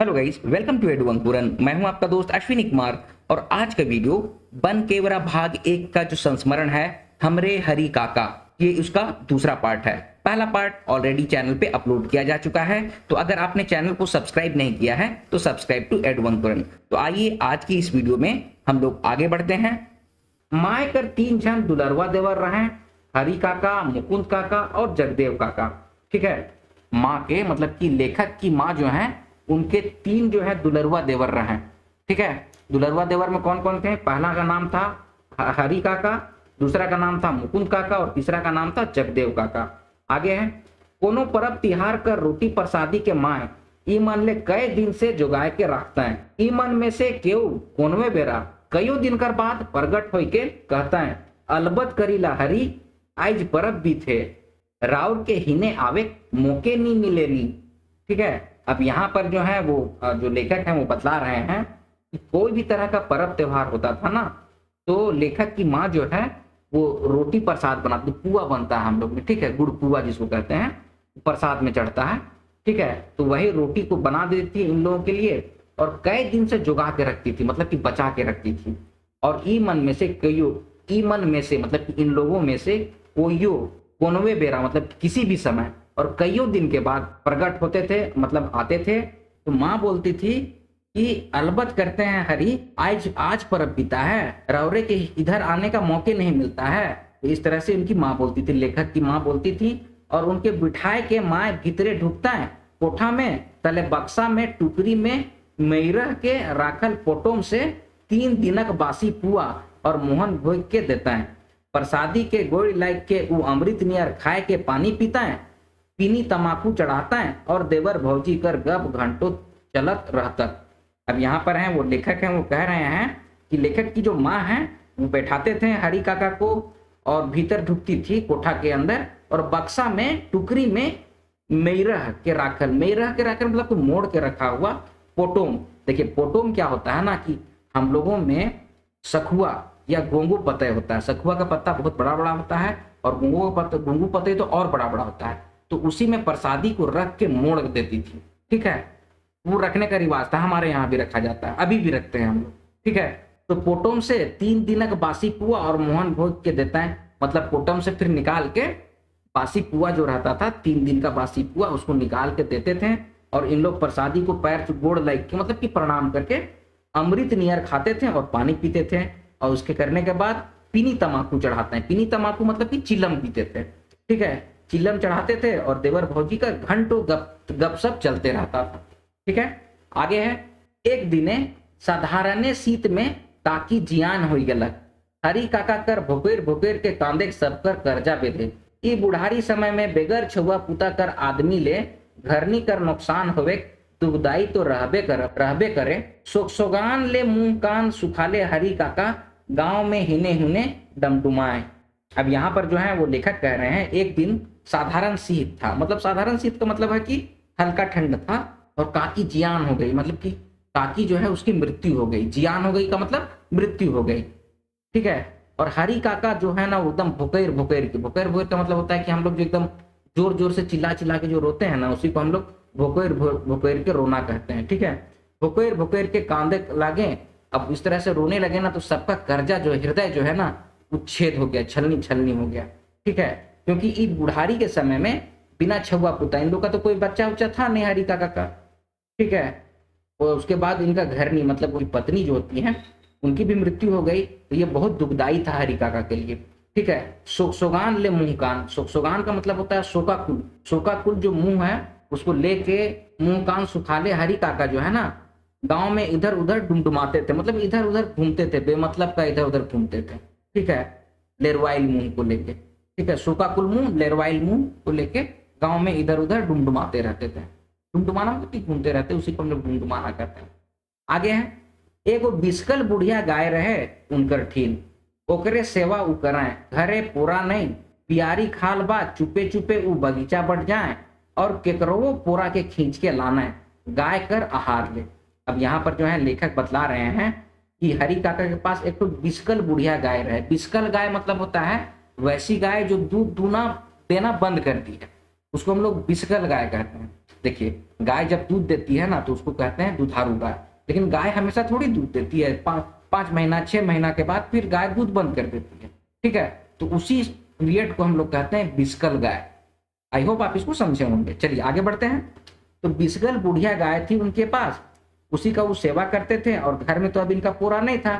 Hello guys, welcome to Edu Ankuran. मैं हूं आपका दोस्त अश्विनी कुमार और आज का वीडियो बन केवरा भाग 1 का जो संस्मरण है हमरे हरी काका, ये उसका दूसरा पार्ट है। पहला पार्ट ऑलरेडी चैनल पे अपलोड किया जा चुका है, तो अगर आपने चैनल को सब्सक्राइब नहीं किया है तो सब्सक्राइब टू एडू अंकुरन। तो आइए आज की इस वीडियो में हम लोग आगे बढ़ते हैं। माए कर 3 जन दुलरवा देवर रहे, हरी काका, मुकुंद काका और जगदेव काका। ठीक है, माँ के मतलब कि लेखक की माँ जो है उनके 3 जो है दुलरवा देवर रहे। ठीक है, दुलरवा देवर में कौन कौन थे? पहला का नाम था हरी काका, दूसरा का नाम था मुकुंद काका और तीसरा का नाम था जगदेव काका। आगे है, कोनो परब तिहार कर रोटी प्रसादी के माए ई मन ले कई दिन से जुगाए के रखता है। ई मन में से केव कोनवे बेरा कईयों दिन कर बाद प्रगट होई के कहता है, अलबत करीला हरी आज परब भी थे, राउर के हिने आवे मौके नहीं मिलेली। ठीक है, अब यहाँ पर जो है वो जो लेखक हैं वो बतला रहे हैं कि कोई भी तरह का पर्व त्योहार होता था ना, तो लेखक की माँ जो है वो रोटी प्रसाद बनाती, पुआ बनता है हम लोग में। ठीक है, गुड़ पुआ जिसको कहते हैं, प्रसाद में चढ़ता है। ठीक है, तो वही रोटी को बना देती थी इन लोगों के लिए और कई दिन से जुगा के रखती थी, मतलब कि बचा के रखती थी। और ई मन में से कईयो, ई मन में से मतलब कि इन लोगों में से कोईयो कोनवे बेरा मतलब किसी भी समय और कईयों दिन के बाद प्रकट होते थे, मतलब आते थे। तो माँ बोलती थी कि अलबत करते हैं हरी, आज परब बीता है, रौरे के इधर आने का मौके नहीं मिलता है। तो इस तरह से उनकी माँ बोलती थी, लेखक की माँ बोलती थी। और उनके बिठाए के माए भीतरे ढुकता है कोठा में, तले बक्सा में टुकरी में मैरह के राखल पोटोम से 3 दिनक बासी पुआ और मोहन भोग के देता है। प्रसादी के गोड़ लाइक के वो अमृत नियर खाए के पानी पीता है, पीनी तमाकू चढ़ाता है और देवर भौजी कर गप घंटों चलत रहता। अब यहाँ पर हैं वो लेखक हैं, वो कह रहे हैं कि लेखक की जो माँ है वो बैठाते थे हरी काका को और भीतर ढुकती थी कोठा के अंदर और बक्सा में टुकरी में मैरह के राखल मतलब को मोड़ के रखा हुआ पोटोम। देखिए पोटोम क्या होता है ना कि हम लोगों में सखुआ या गोंगू पतय होता है। सखुआ का पत्ता बहुत बड़ा बड़ा होता है और गोंगू पतय तो और बड़ा बड़ा होता है। तो उसी में प्रसादी को रख के मोड़ देती थी। ठीक है, वो रखने का रिवाज था, हमारे यहाँ भी रखा जाता है, अभी भी रखते हैं हम लोग। ठीक है, तो पोटम से 3 दिनक बासी पुआ और मोहन भोग के देता है, मतलब पोटम से फिर निकाल के बासी पुआ जो रहता था 3 दिन का बासी पुआ उसको निकाल के देते थे। और इन लोग प्रसादी को पैर गोड़ लाइक के मतलब कि प्रणाम करके अमृत नियर खाते थे और पानी पीते थे। और उसके करने के बाद पीनी तमाकू चढ़ाते हैं। पीनी तमाकू मतलब कि चिलम पीते थे। ठीक है, चिलम चढ़ाते थे और देवर भौजी का घंटों गपशप चलते रहता था। ठीक है, आगे है, एक दिने साधारण शीत में ताकि जियान हो गलक, हरी काका कर भोकेर भोकेर के कांदे सब कर कर्जा बेधे। ई बुढ़ारी समय में बेगर छुआ पुता कर आदमी ले घरनी कर नुकसान होवे, दुखदाई तो रहबे करे। सोगान ले मुंह कान सुखाले हरी काका, गांव में हिने हुने डमडुमाए। अब यहाँ पर जो है वो लेखक कह रहे हैं एक दिन साधारण शीत था, मतलब साधारण शीत का मतलब है कि हल्का ठंड था और काकी जियान हो गई, मतलब कि काकी जो है उसकी मृत्यु हो गई। जियान हो गई का मतलब मृत्यु हो गई। ठीक है, और हरी काका जो है ना एकदम भुकेर भुकेर का मतलब होता है कि हम लोग जो एकदम जोर जोर से चिल्ला चिल्ला के जो रोते हैं ना, उसी को हम लोग भुकेर भुकेर के रोना कहते हैं। ठीक है, भुकेर भुकेर के कांदे लागे। अब इस तरह से रोने लगे ना तो सबका कर्जा जो हृदय जो है ना उच्छेद हो गया, छलनी छलनी हो गया। ठीक है, क्योंकि इस बुढ़ारी के समय में बिना छुआ पुता इन लोग का तो कोई बच्चा उच्चा था नहीं हरी काका का। ठीक है, और उसके बाद इनका घर नहीं मतलब कोई पत्नी जो होती है उनकी भी मृत्यु हो गई। तो ये बहुत दुखदाई था हरी काका के लिए। ठीक है, सोगान ले मुंह कान, सोगान का मतलब होता है शोकाकुल। शोकाकुल जो मुंह है उसको लेके मुंह कान सुखाले हरी काका जो है ना गांव में इधर उधर डुमडुमाते थे, मतलब इधर उधर घूमते थे, बेमतलब का इधर उधर घूमते थे। ठीक है, लेरवाइल मुंह को लेके। ठीक है, शोकाकुल मुंह, लेरवाइल मुंह को लेके गांव में इधर उधर डुमडुमाते रहते थे। डुमडुमाना मतलब घूमते रहते, उसी को हम लोग डुमडुमाना कहते हैं। आगे है, एगो बिस्कल बुढ़िया गाय रहे उनकर ठीन, ओकरे सेवा उ कराए, घरे पोरा नहीं पियारी खाल बा, चुपे चुपे उ बगीचा बढ़ जाए और केकरो पोरा के खींच के लाना है, गाय कर आहार ले। अब यहाँ पर जो है लेखक बतला रहे हैं कि हरी काका के पास एक तो बिस्कल बुढ़िया गाय रहे। बिस्कल गाय मतलब होता है वैसी गाय जो दूध दूना देना बंद कर दी है, उसको हम लोग बिस्कल गाय कहते हैं। देखिए गाय जब दूध देती है ना तो उसको कहते हैं दुधारू गाय, लेकिन गाय हमेशा थोड़ी दूध देती है, 5 महीना 6 महीना के बाद फिर गाय दूध बंद कर देती है, ठीक है। तो उसी पीरियड को हम लोग कहते हैं बिस्कल गाय। आई होप आप इसको समझे होंगे। चलिए आगे बढ़ते हैं। तो बिस्गल बुढ़िया गाय थी उनके पास, उसी का वो सेवा करते थे, और घर में तो अब इनका पूरा नहीं था।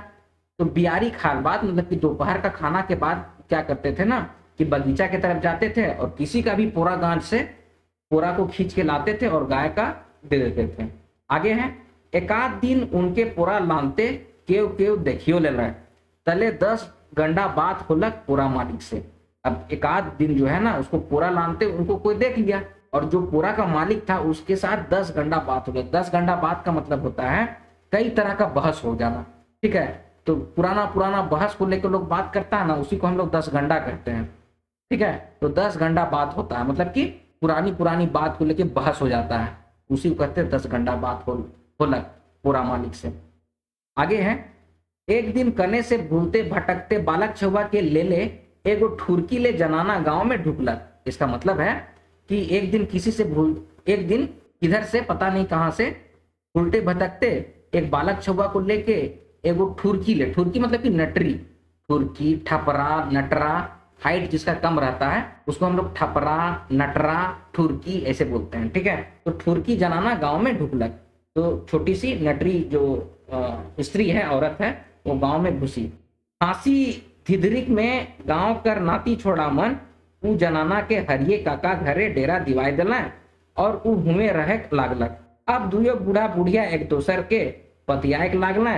तो बियारी खाल बाद मतलब कि दोपहर का खाना के बाद क्या करते थे ना कि बगीचा की तरफ जाते थे और किसी का भी पोरा गांठ से पोरा को खींच के लाते थे और गाय का दे देते थे। आगे है, एकाध दिन उनके पोरा लानते केव केव देखियो ले रहे, तले 10 गंडा बात होलक पोरा मालिक से। अब एकाध दिन जो है ना उसको पोरा लानते उनको कोई देख लिया, और जो पोरा का मालिक था उसके साथ 10 गंडा बात हो गया। 10 गंडा बात का मतलब होता है कई तरह का बहस हो जाना, ठीक है। तो पुराना पुराना बहस को लेकर लोग बात करता है ना, उसी को हम लोग 10 गंडा कहते हैं, ठीक है। तो 10 गंडा बात होता है मतलब कि पुरानी पुरानी बात को लेकर बहस हो जाता है, उसी को कहते हैं 10 गंडा बात होलक पूरा मालिक से। आगे है, एक दिन कने से भूलते भटकते बालक छुआ के ले एगो ठुरकी ले जनाना गांव में ढुकलक। इसका मतलब है कि एक दिन इधर से पता नहीं कहां से उल्टे भटकते एक बालक छुआ को लेके एगो ठुरकी ले, ठुरकी मतलब कि नटरी, ठुरकी ठपरा नटरा, हाइट जिसका कम रहता है उसको हम लोग ठपरा नटरा ठुरकी ऐसे बोलते हैं, ठीक है। तो ठुरकी जनाना गांव में ढुकलक, तो छोटी सी नटरी जो स्त्री है, औरत है, वो गांव में घुसी। फांसी धिधरिक में गांव कर नाती छोड़ा मन, ऊ जनाना के हरिये काका घरे डेरा दिवाई दिला और ऊ हुए रहे लागलक। अब दुयो बूढ़ा बुढ़िया एक दोसर के पतियाए लागल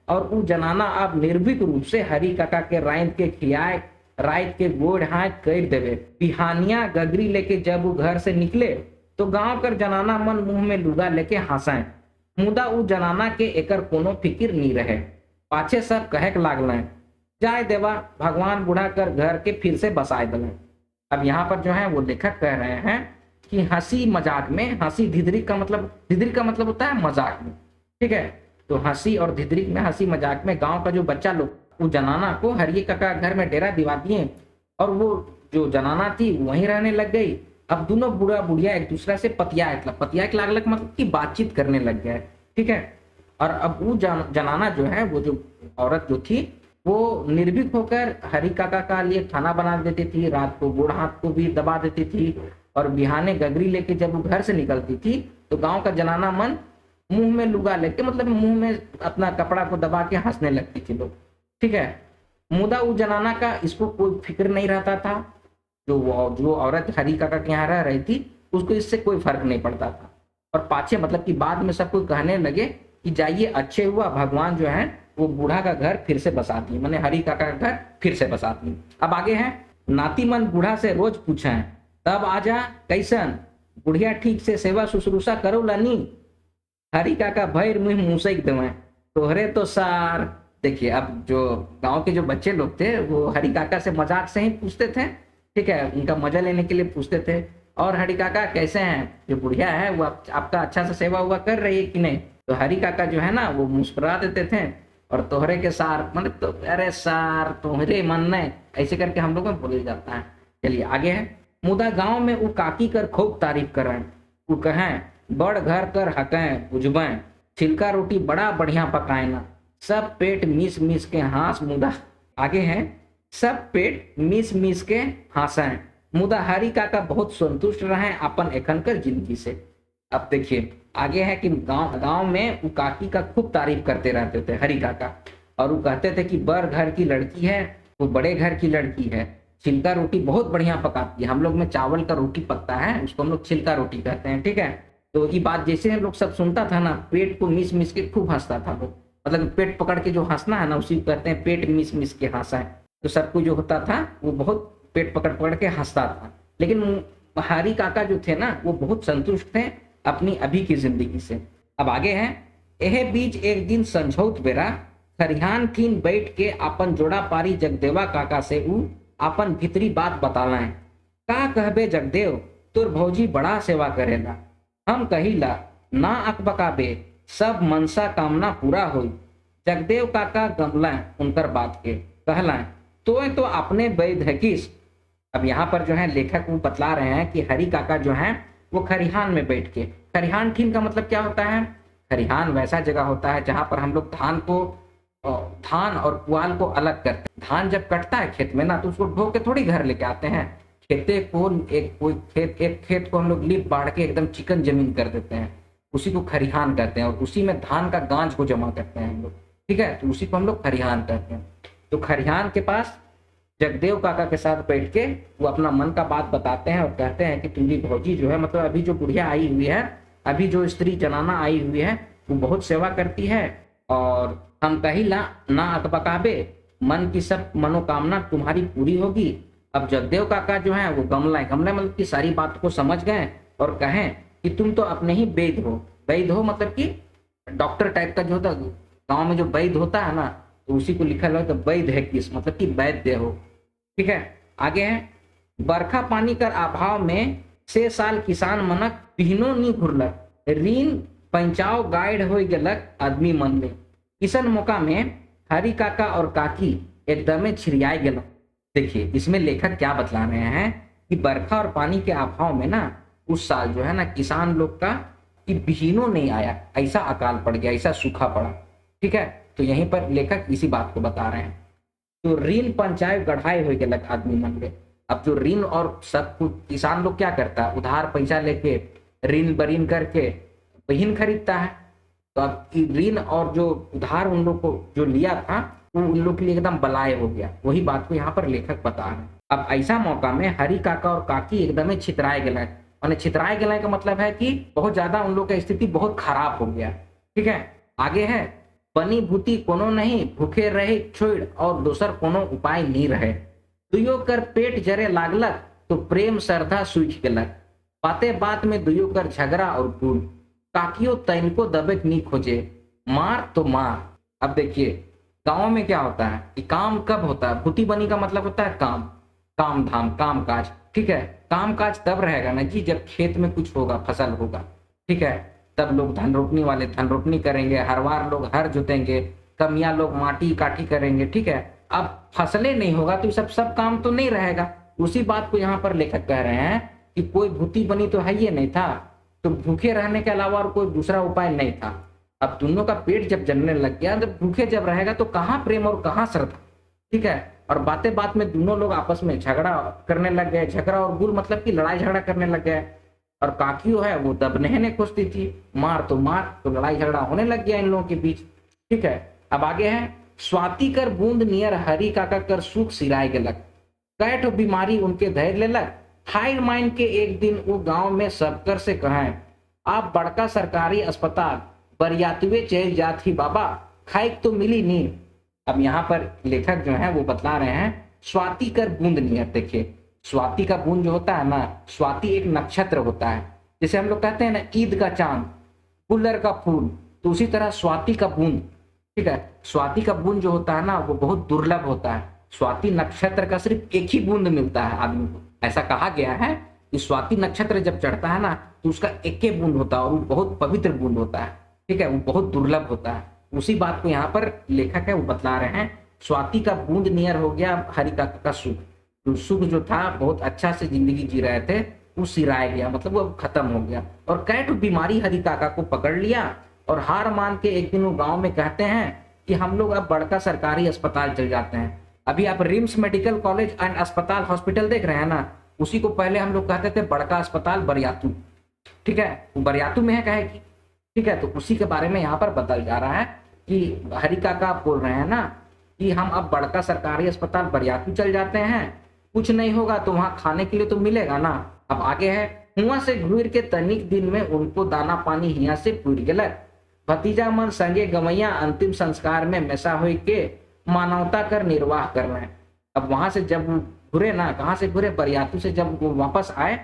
और ऊ जनाना अब निर्भीक रूप से हरि काका के रात के खियाए, रात के गोड़ हाथ कर देवे। बिहानिया गगरी लेके जब वो घर से निकले तो गांव कर जनाना मन मुंह में लुगा लेके हंसाए, मुदा ऊ जनाना के एकर कोनो फिक्र नहीं रहे। पाछे सब कहक लागल, जाय देवा भगवान बूढ़ा कर घर के फिर से बसाए दिले। अब यहाँ पर जो है वो लेखक कह रहे हैं कि हंसी मजाक में, हंसी धिधरी का मतलब होता है मजाक में, ठीक है। तो हंसी और धिधरी में, हंसी मजाक में गांव का जो बच्चा लोग वो जनाना को हरिये काका घर में डेरा दिवा दिए और वो जो जनाना थी वहीं रहने लग गई। अब दोनों बूढ़ा बुढ़िया एक दूसरे से पतियाए लागलक मतलब कि बातचीत करने लग गए, ठीक है। और अब वो जनाना जो है, वो जो औरत जो थी वो निर्भीक होकर हरि काका का लिए खाना बना देती थी, रात को गोड़ हाथ को भी दबा देती थी, और बिहाने गगरी लेके जब वो घर से निकलती थी तो गांव का जनाना मन मुंह में लुगा लेके मतलब मुंह में अपना कपड़ा को दबा के हंसने लगती थी लोग, ठीक है। मुदा वो जनाना का इसको कोई फिक्र नहीं रहता था, जो औरत हरि काका के यहाँ रह रही थी उसको इससे कोई फर्क नहीं पड़ता था। और पाछे मतलब कि बाद में सब कोई कहने लगे कि जाइए अच्छे हुआ भगवान जो है वो बूढ़ा का घर फिर से बसा दी, मैंने हरि काका का घर फिर से बसा दी। अब आगे है, नाती मन बूढ़ा से रोज पूछे तब आजा कैसन, बुढ़िया ठीक से सेवा शुश्रूषा करो लनी, हरि काका भैर मुंह मुसैक देवे तोहरे तो सार। देखिए अब जो गांव के जो बच्चे लोग थे वो हरि काका से मजाक से ही पूछते थे, ठीक है, उनका मजा लेने के लिए पूछते थे, और हरि काका कैसे हैं, जो बुढ़िया है वो आपका अच्छा से सेवा हुआ कर रही है कि नहीं। तो हरि काका जो है ना वो मुस्कुरा देते थे और तोहरे के सार मतलब तो अरे सार तोहरे मन ने, ऐसे करके हम लोग में बोले जाता है। चलिए आगे है, मुदा गांव में वो काकी कर खूब तारीफ करें, वो कहें बड़ घर कर हकें बुझबें, छिलका रोटी बड़ा बढ़िया पकाए ना, सब पेट मीस मीस के हास मुदा। आगे है, सब पेट मीस मीस के हासें, मुदा हरि काका बहुत संतुष्ट रहे अपन एखन कर जिंदगी से। अब देखिए आगे है कि गांव में वो काकी का खूब तारीफ करते रहते थे हरि काका, और वो कहते थे कि बड़ घर की लड़की है, वो बड़े घर की लड़की है, छिलका रोटी बहुत बढ़िया पकाती है। हम लोग में चावल का रोटी पकता है उसको हम लोग छिलका रोटी कहते हैं, ठीक है। तो ये बात जैसे हम लोग सब सुनता था ना, पेट को मिस मिस के खूब हंसता था लोग, मतलब पेट पकड़ के जो हंसना है ना उसी को कहते हैं पेट मिस मिस के हंसा है। तो सबको जो होता था वो बहुत पेट पकड़ पकड़ के हंसता था, लेकिन हरि काका जो थे ना वो बहुत संतुष्ट थे अपनी अभी की जिंदगी से। अब आगे है, यह बीच एक दिन संझौत बेरा खरिहान थीन बैठ के अपन जोड़ा पारी जगदेवा काका से ऊ अपन भीतरी बात बताना है। का कहबे जगदेव, तोर भौजी बड़ा सेवा करेला, हम कहिला ना अकबकाबे, सब मनसा कामना पूरा हुई। जगदेव काका गमला उनकर बात के कहला तो अपने वैध है किस। अब यहाँ पर जो है लेखक वो बतला रहे हैं कि हरि काका जो है वो खरिहान में बैठ के। खरिहान ठीन का मतलब क्या होता है? खरिहान वैसा जगह होता है जहां पर हम लोग धान और पुआल को अलग करते हैं। धान जब कटता है खेत में ना, तो उसको ढो के थोड़ी घर लेके आते हैं। खेते को एक खेत को हम लोग लिप बाढ़ के एकदम चिकन जमीन कर देते हैं, उसी को खरिहान कहते हैं। और उसी में धान का गांज को जमा करते हैं हम लोग, ठीक है, तो उसी को हम लोग खरिहान कहते हैं। तो खरिहान के पास जगदेव काका के साथ बैठ के वो अपना मन का बात बताते हैं और कहते हैं कि तुम्हारी भौजी जो है, मतलब अभी जो बुढ़िया आई हुई है, अभी जो स्त्री जनाना आई हुई है, वो बहुत सेवा करती है, और हम कहिला ना अकबकाबे, मन की सब मनोकामना तुम्हारी पूरी होगी। अब जगदेव काका जो है वो गमला मतलब की सारी बात को समझ गए और कहें कि तुम तो अपने ही वैद्य हो। वैद्य हो मतलब कि डॉक्टर टाइप का जो होता है गाँव में, जो वैद्य होता है ना, तो उसी को लिखा हुआ, तो वैद्य है किस मतलब कि वैद्य हो, ठीक है। आगे है, बरखा पानी कर अभाव में से साल किसान मनक बिहनो नी घुरलक, ऋण पंचाव गाइड हो गलक आदमी मन में। किसन मौका में हरी काका और काकी एकदमे छिड़ियाए गलक। देखिए इसमें लेखक क्या बतला रहे हैं कि बरखा और पानी के अभाव में ना उस साल जो है ना किसान लोग का कि बिहनो नहीं आया, ऐसा अकाल पड़ गया, ऐसा सूखा पड़ा, ठीक है। तो यहीं पर लेखक इसी बात को बता रहे हैं। तो ऋण पंचायत गढ़ाए हुए गलत आदमी मन में। अब जो ऋण और सब कुछ किसान लोग क्या करता है, उधार पैसा लेके ऋण बरीन करके बहिन खरीदता है। तो अब ऋण और जो उधार उन लोग को जो लिया था वो उन लोग के लिए एकदम बलाय हो गया। वही बात को यहाँ पर लेखक बता रहे हैं। अब ऐसा मौका में हरी काका और काकी एकदम छितराए गए। और छितराए गए का मतलब है कि बहुत ज्यादा उन लोग का स्थिति बहुत खराब हो गया, ठीक है। आगे है, बनी भूति कोनो नहीं, भूखे रहे छोड़ और दोसर कोनो उपाय नहीं रहे। दुयो कर पेट जरे लागलक तो प्रेम श्रद्धा सूख गलक। बातें बात में दुयो कर झगड़ा और गुल, काकियो तैनको दबेक नहीं खोजे, मार तो मार। अब देखिए गांव में क्या होता है कि काम कब होता है, भूति बनी का मतलब होता है काम, काम धाम, काम काज, ठीक है। काम काज तब रहेगा ना जी जब खेत में कुछ होगा, फसल होगा, ठीक है। तब लोग धन रोपनी वाले धन रोपनी करेंगे, हरवार लोग हर जोतेंगे, कमियां लोग माटी काटी करेंगे, ठीक है। अब फसलें नहीं होगा तो सब काम तो नहीं रहेगा। उसी बात को यहाँ पर लेखक कह रहे हैं कि कोई भूति बनी तो है ये नहीं था, तो भूखे रहने के अलावा और कोई दूसरा उपाय नहीं था। अब दोनों का पेट जब जलने लग गया, जब भूखे जब रहेगा तो कहाँ प्रेम और कहाँ श्रद्धा, ठीक है। और बातें बात में दोनों लोग आपस में झगड़ा करने लग गए। झगड़ा और गुल मतलब कि लड़ाई झगड़ा करने लग गए। और काकियो है वो दबने खोजती थी, मार तो मार, तो लड़ाई झगड़ा होने लग गया इन लोगों के बीच, ठीक है। अब आगे है, स्वाति कर बूंद नियर हरी काका कर सुख सिराय गलक, कैठ बीमारी उनके धैर्य लेलक। हाई माइन के एक दिन वो गांव में सबकर से कहें, आप बड़का सरकारी अस्पताल बरियातुए चल जात ही बाबा, खाइक तो मिली नहीं। अब यहाँ पर लेखक जो है वो बतला रहे हैं स्वाति कर बूंद नियर। देखिए स्वाति का बूंद जो होता है ना, स्वाति एक नक्षत्र होता है, जैसे हम लोग कहते हैं ना ईद का चांद, गुल्लर का फूल, तो उसी तरह स्वाति का बूंद, ठीक है। स्वाति का बूंद जो होता है ना वो बहुत दुर्लभ होता है। स्वाति नक्षत्र का सिर्फ एक ही बूंद मिलता है आदमी को। ऐसा कहा गया है कि स्वाति नक्षत्र जब चढ़ता है ना तो उसका एक ही बूंद होता है और वो बहुत पवित्र बूंद होता है, ठीक है, वो बहुत दुर्लभ होता है। उसी बात को यहाँ पर लेखक है वो बतला रहे हैं। स्वाति का बूंद नियर हो गया हरि काका का सुख। तो सुख जो था, बहुत अच्छा से जिंदगी जी रहे थे, वो सिराय गया, मतलब वो खत्म हो गया। और कैट बीमारी हरि काका को पकड़ लिया और हार मान के एक दिन वो गांव में कहते हैं कि हम लोग अब बड़का सरकारी अस्पताल चल जाते हैं। अभी आप रिम्स मेडिकल कॉलेज एंड अस्पताल हॉस्पिटल देख रहे हैं ना, उसी को पहले हम लोग कहते थे बड़का अस्पताल बरियातू, ठीक है। वो बरियातू में है कहे की, ठीक है। तो उसी के बारे में यहाँ पर बताया जा रहा है कि हरि काका आप बोल रहे हैं ना कि हम अब बड़का सरकारी अस्पताल बरियातू चल जाते हैं, कुछ नहीं होगा तो वहां खाने के लिए तो मिलेगा ना। अब आगे है, हुआ से घूर के तनिक दिन में उनको दाना पानी हिया से पूर गलक, भतीजा मन संगे गवैया अंतिम संस्कार में मैसा हुई के मानवता कर निर्वाह कर रहे हैं। अब वहां से जब घुरे ना, कहाँ से घुरे, बरियातू से जब वो वापस आए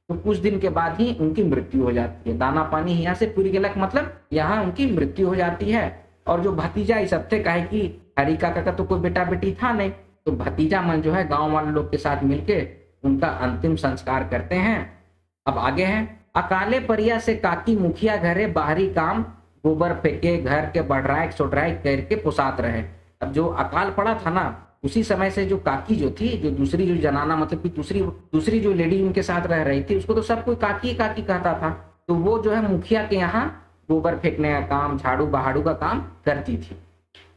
तो कुछ दिन के बाद ही उनकी मृत्यु हो जाती है। दाना पानी यहाँ से पूरी गलक मतलब यहाँ उनकी मृत्यु हो जाती है। और जो भतीजा इस हफ्ते का है कि हरि काका का तो कोई बेटा बेटी था नहीं, तो भतीजा मन जो है गांव वाले लोग के साथ मिलके उनका अंतिम संस्कार करते हैं। अब आगे है, अकाले परिया से काकी मुखिया घरे बाहरी काम गोबर फेंके घर के बढ़राए सोटराए करके पुसात रहे। अब जो अकाल पड़ा था ना उसी समय से जो काकी जो थी, जो दूसरी जो जनाना मतलब कि दूसरी जो लेडी उनके साथ रह रही थी, उसको तो सब कोई काकी ही काकी कहता था। तो वो जो है मुखिया के यहाँ गोबर फेंकने का काम, झाड़ू बहाड़ू का काम करती थी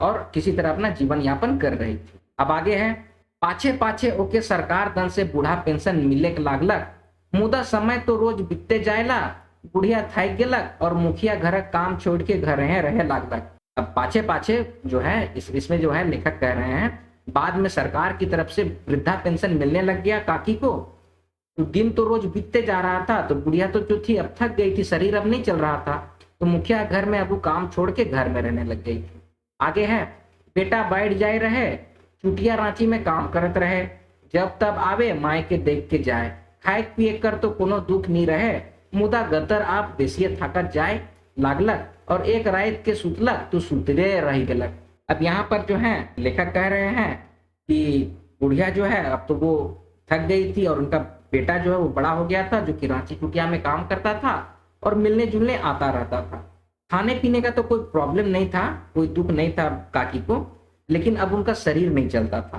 और किसी तरह अपना जीवन यापन कर रही थी। अब आगे है, पाछे पाछे ओके सरकार दन से बूढ़ा पेंशन मिले के लागलक, मुदा समय तो रोज बीतते जायला, बुढ़िया थाक गेलक और मुखिया घर काम छोड़ के घर रहे लागलक। अब पाछे पाछे जो है इसमें जो है लेखक कह रहे हैं, बाद में सरकार की तरफ से वृद्धा पेंशन मिलने लग गया काकी को, तो दिन तो रोज बीतते जा रहा था, तो बुढ़िया तो जो थी अब थक गई थी, शरीर अब नहीं चल रहा था, तो मुखिया घर में अब वो काम छोड़ के घर में रहने लग गई थी। आगे है, बेटा बैठ जाए रहे, चुटिया रांची में काम करत रहे, जब तब आवे माय के देख के जाए, खाए पिए कर तो कोनो दुख नहीं रहे, मुदा गतर आप बेसियत थाकत जाए लागलक और एक रात के सुतलक तो सुतरे रह गलक। अब यहाँ पर जो है लेखक कह रहे हैं कि बुढ़िया जो है अब तो वो थक गई थी और उनका बेटा जो है वो बड़ा हो गया था, जो कि रांची कुटिया में काम करता था और मिलने जुलने आता रहता था। खाने पीने का तो कोई प्रॉब्लम नहीं था, कोई दुख नहीं था काकी को, लेकिन अब उनका शरीर नहीं चलता था,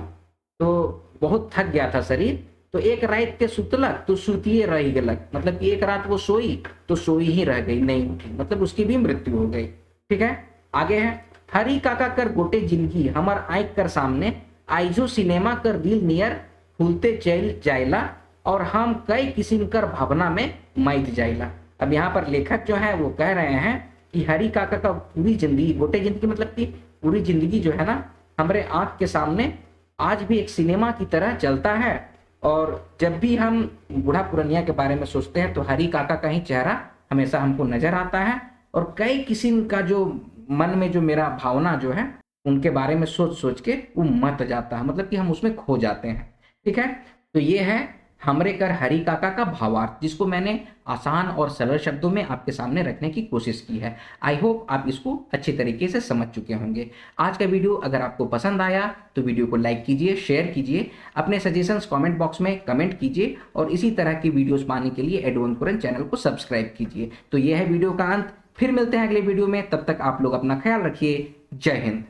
तो बहुत थक गया था शरीर। तो एक रात के सुतलक तो सुतिए रह गलक, मतलब कि एक रात वो सोई तो सोई ही रह गई, नहीं उठी, मतलब उसकी भी मृत्यु हो गई। ठीक है, आगे है, हरी काका कर गोटे जिंदगी हमर आंख कर सामने, आइजो सिनेमा कर दिल नियर खुलते चल जायला और हम कई किस्म कर भावना में मैत जायला। अब यहाँ पर लेखक जो है वो कह रहे हैं कि हरी काका का पूरी जिंदगी, गोटे जिंदगी मतलब कि पूरी जिंदगी जो है ना हमारे आंख के सामने आज भी एक सिनेमा की तरह चलता है, और जब भी हम बूढ़ा पुरनिया के बारे में सोचते हैं तो हरी काका का ही चेहरा हमेशा हमको नजर आता है, और कई किस्म का जो मन में जो मेरा भावना जो है उनके बारे में सोच सोच के वो मत जाता है, मतलब कि हम उसमें खो जाते हैं। ठीक है, तो ये है हमरे कर हरी काका का भावार्थ, जिसको मैंने आसान और सरल शब्दों में आपके सामने रखने की कोशिश की है। आई होप आप इसको अच्छी तरीके से समझ चुके होंगे। आज का वीडियो अगर आपको पसंद आया तो वीडियो को लाइक कीजिए, शेयर कीजिए, अपने सजेशंस कमेंट बॉक्स में कमेंट कीजिए, और इसी तरह की वीडियोस पाने के लिए एडवंकुरन चैनल को सब्सक्राइब कीजिए। तो यह है वीडियो का अंत, फिर मिलते हैं अगले वीडियो में, तब तक आप लोग अपना ख्याल रखिए। जय हिंद।